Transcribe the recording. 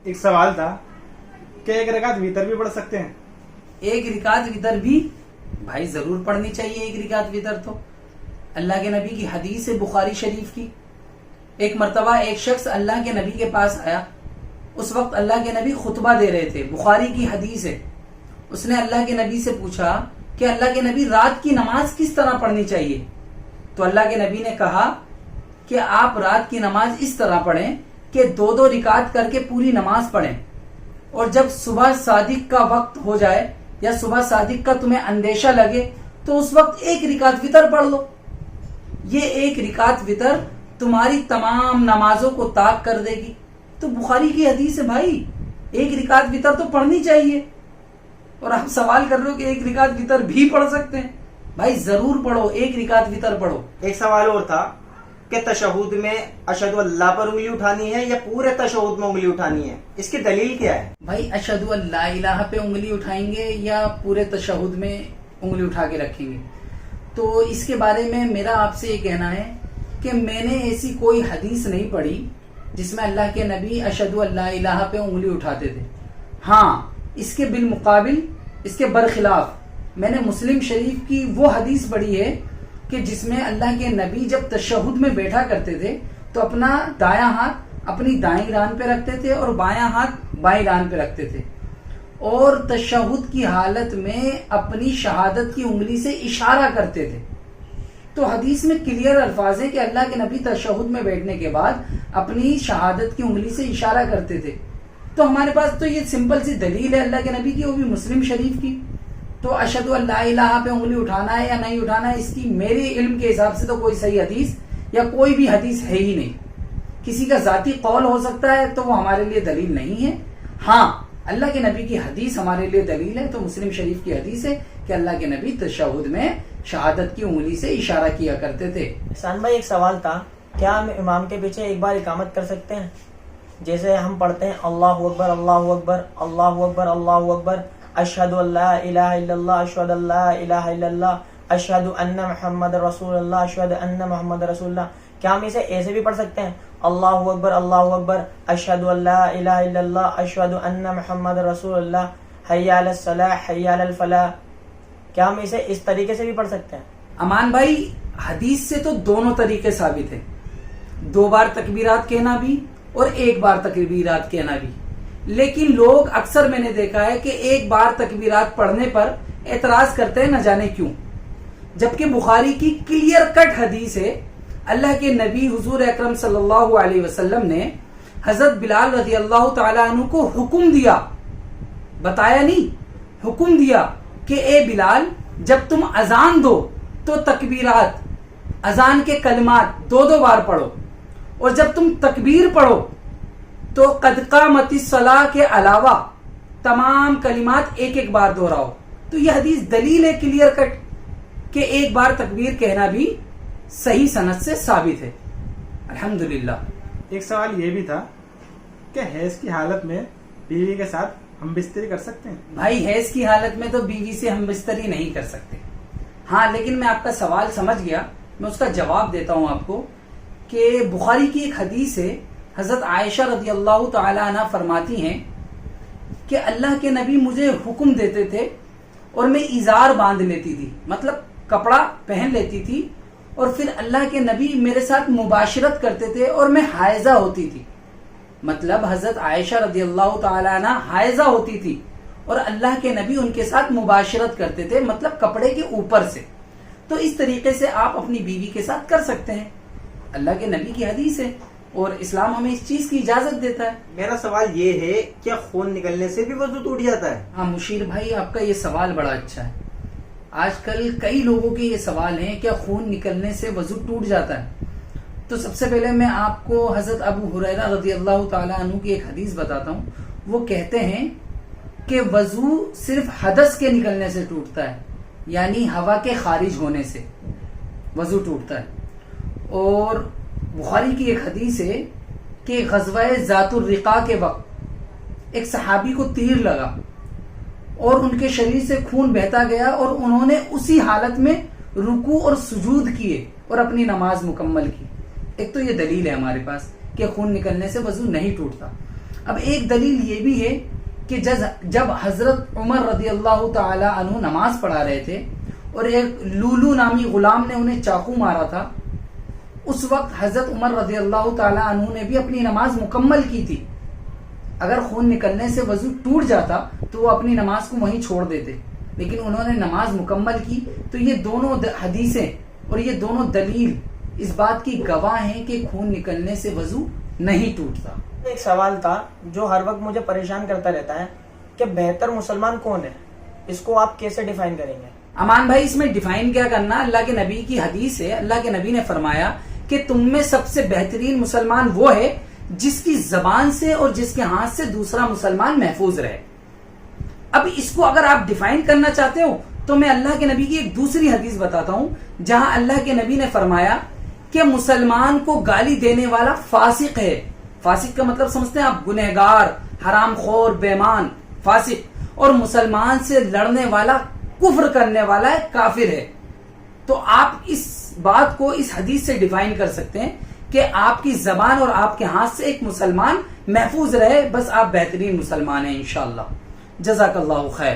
ایک سوال تھا کہ ایک رکعت وتر بھی پڑھ سکتے ہیں؟ ایک رکعت وتر بھی بھائی ضرور پڑھنی چاہیے. ایک رکعت وتر تو اللہ کے نبی کی حدیث ہے بخاری شریف کی. ایک مرتبہ ایک شخص اللہ کے نبی کے پاس آیا. اس وقت اللہ کے نبی خطبہ دے رہے تھے. بخاری کی حدیث ہے. اس نے اللہ کے نبی سے پوچھا کہ اللہ کے نبی رات کی نماز کس طرح پڑھنی چاہیے؟ تو اللہ کے نبی نے کہا کہ آپ رات کی نماز اس طرح پڑھیں کہ 2 رکعت کر کے پوری نماز پڑھیں، اور جب صبح صادق کا وقت ہو جائے یا صبح صادق کا تمہیں اندیشہ لگے تو اس وقت ایک رکعت وتر پڑھ لو. یہ ایک رکعت وتر تمہاری تمام نمازوں کو طاق کر دے گی. تو بخاری کی حدیث ہے بھائی، ایک رکعت وتر تو پڑھنی چاہیے. اور آپ سوال کر رہے ہو کہ ایک رکعت وتر بھی پڑھ سکتے ہیں. بھائی ضرور پڑھو، ایک رکعت وتر پڑھو. ایک سوال اور تھا کہ تشہد میں اشہد اللہ پر انگلی اٹھانی ہے یا پورے تشہد میں انگلی اٹھانی ہے، اس کی دلیل کیا ہے؟ بھائی اشہد ان لا الہ پہ انگلی اٹھائیں گے یا پورے تشہد میں انگلی اٹھا کے رکھیں گے؟ تو اس کے بارے میں میرا آپ سے یہ کہنا ہے کہ میں نے ایسی کوئی حدیث نہیں پڑھی جس میں اللہ کے نبی اشہد ان لا الہ پہ انگلی اٹھاتے تھے. ہاں اس کے بالمقابل، اس کے برخلاف میں نے مسلم شریف کی وہ حدیث پڑھی ہے کہ جس میں اللہ کے نبی جب تشہد میں بیٹھا کرتے تھے تو اپنا دایاں ہاتھ اپنی دائیں ران پہ رکھتے تھے اور بایاں ہاتھ بائیں ران پہ رکھتے تھے، اور تشہد کی حالت میں اپنی شہادت کی انگلی سے اشارہ کرتے تھے. تو حدیث میں کلیئر الفاظ ہیں کہ اللہ کے نبی تشہد میں بیٹھنے کے بعد اپنی شہادت کی انگلی سے اشارہ کرتے تھے. تو ہمارے پاس تو یہ سمپل سی دلیل ہے اللہ کے نبی کی، وہ بھی مسلم شریف کی. تو اشہد ان لا الہ پہ انگلی اٹھانا ہے یا نہیں اٹھانا ہے، اس کی میرے علم کے حساب سے تو کوئی صحیح حدیث یا کوئی بھی حدیث ہے ہی نہیں. کسی کا ذاتی قول ہو سکتا ہے تو وہ ہمارے لیے دلیل نہیں ہے. ہاں اللہ کے نبی کی حدیث ہمارے لیے دلیل ہے. تو مسلم شریف کی حدیث ہے کہ اللہ کے نبی تشہد میں شہادت کی انگلی سے اشارہ کیا کرتے تھے. احسان بھائی ایک سوال تھا، کیا ہم امام کے پیچھے ایک بار اقامت کر سکتے ہیں؟ جیسے ہم پڑھتے ہیں اللہ اکبر اللہ اکبر اللہ اکبر اللہ اکبر، اشہد ان لا الہ الا اللہ، اشہد ان لا الہ الا اللہ، اشہد ان محمد رسول اللہ، اشہد ان محمد رسول اللہ. کیا ہم اسے ایسے بھی پڑھ سکتے ہیں اللہ اکبر اشہد ان لا الہ الا اللہ، اشہد ان محمد رسول اللہ، حی علی الصلاح حی علی الفلاح؟ کیا ہم اسے اس طریقے سے بھی پڑھ سکتے ہیں؟ امان بھائی حدیث سے تو دونوں طریقے ثابت ہیں، 2 بار تکبیرات کہنا بھی اور 1 بار تکبیرات کہنا بھی. لیکن لوگ اکثر میں نے دیکھا ہے کہ 1 بار تکبیرات پڑھنے پر اعتراض کرتے ہیں، نہ جانے کیوں، جبکہ بخاری کی کلیئر کٹ حدیث ہے. اللہ کے نبی حضور اکرم صلی اللہ علیہ وسلم نے حضرت بلال رضی اللہ تعالیٰ عنہ کو حکم دیا، بتایا نہیں، حکم دیا کہ اے بلال جب تم اذان دو تو تکبیرات، اذان کے کلمات 2 بار پڑھو، اور جب تم تکبیر پڑھو تو قد قامت الصلاۃ کے علاوہ تمام کلمات 1 بار دہراؤ. تو یہ حدیث دلیل ہے کلیئر کٹ کہ 1 بار تکبیر کہنا بھی صحیح سند سے ثابت ہے الحمدللہ. ایک سوال یہ بھی تھا کہ حیض کی حالت میں بیوی کے ساتھ ہم بستری کر سکتے ہیں؟ بھائی حیض کی حالت میں تو بیوی سے ہم بستری نہیں کر سکتے. ہاں لیکن میں آپ کا سوال سمجھ گیا، میں اس کا جواب دیتا ہوں آپ کو کہ بخاری کی ایک حدیث ہے، حضرت عائشہ رضی اللہ تعالی عنہ فرماتی ہیں کہ اللہ کے نبی مجھے حکم دیتے تھے اور میں ازار باندھ لیتی تھی، مطلب کپڑا پہن لیتی تھی، اور پھر اللہ کے نبی میرے ساتھ مباشرت کرتے تھے اور میں حائضہ ہوتی تھی. مطلب حضرت عائشہ رضی اللہ تعالی عنہ حائضہ ہوتی تھی اور اللہ کے نبی ان کے ساتھ مباشرت کرتے تھے، مطلب کپڑے کے اوپر سے. تو اس طریقے سے آپ اپنی بیوی کے ساتھ کر سکتے ہیں، اللہ کے نبی کی حدیث ہے اور اسلام ہمیں اس چیز کی اجازت دیتا ہے. میرا سوال یہ ہے، کیا خون نکلنے سے بھی وضو ٹوٹ جاتا ہے؟ ہاں مشیر بھائی آپ کا یہ سوال بڑا اچھا ہے. آج کل کئی لوگوں کے یہ سوال ہیں کیا خون نکلنے سے وضو ٹوٹ جاتا ہے. تو سب سے پہلے میں آپ کو حضرت ابو ہریرہ رضی اللہ تعالی عنہ کی ایک حدیث بتاتا ہوں. وہ کہتے ہیں کہ وضو صرف حدث کے نکلنے سے ٹوٹتا ہے، یعنی ہوا کے خارج ہونے سے وضو ٹوٹتا ہے. اور بخاری کی ایک حدیث ہے کہ غزوہ ذات الرقاع کے وقت ایک صحابی کو تیر لگا اور ان کے شریر سے خون بہتا گیا اور انہوں نے اسی حالت میں رکوع اور سجود کیے اور اپنی نماز مکمل کی. ایک تو یہ دلیل ہے ہمارے پاس کہ خون نکلنے سے وضو نہیں ٹوٹتا. اب ایک دلیل یہ بھی ہے کہ جب حضرت عمر رضی اللہ تعالی عنہ نماز پڑھا رہے تھے اور ایک لولو نامی غلام نے انہیں چاقو مارا تھا، اس وقت حضرت عمر رضی اللہ تعالی عنہ نے بھی اپنی نماز مکمل کی تھی. اگر خون نکلنے سے وضو ٹوٹ جاتا تو وہ اپنی نماز کو وہیں چھوڑ دیتے، لیکن انہوں نے نماز مکمل کی. تو یہ دونوں حدیثیں اور یہ دونوں دلیل اس بات کی گواہ ہیں کہ خون نکلنے سے وضو نہیں ٹوٹتا. ایک سوال تھا جو ہر وقت مجھے پریشان کرتا رہتا ہے کہ بہتر مسلمان کون ہے، اس کو آپ کیسے ڈیفائن کریں گے؟ امان بھائی، اس میں ڈیفائن کیا کرنا، اللہ کے نبی کی حدیث ہے. اللہ کے نبی نے فرمایا کہ تم میں سب سے بہترین مسلمان وہ ہے جس کی زبان سے اور جس کے ہاتھ سے دوسرا مسلمان محفوظ رہے. اب اس کو اگر آپ ڈیفائن کرنا چاہتے ہو تو میں اللہ کے نبی کی ایک دوسری حدیث بتاتا ہوں جہاں اللہ کے نبی نے فرمایا کہ مسلمان کو گالی دینے والا فاسق ہے. فاسق کا مطلب سمجھتے ہیں آپ؟ گنہگار، حرام خور، بیمان، فاسق. اور مسلمان سے لڑنے والا، کفر کرنے والا ہے، کافر ہے. تو آپ اس بات کو اس حدیث سے ڈیفائن کر سکتے ہیں کہ آپ کی زبان اور آپ کے ہاتھ سے ایک مسلمان محفوظ رہے، بس آپ بہترین مسلمان ہیں انشاءاللہ. جزاک اللہ خیر.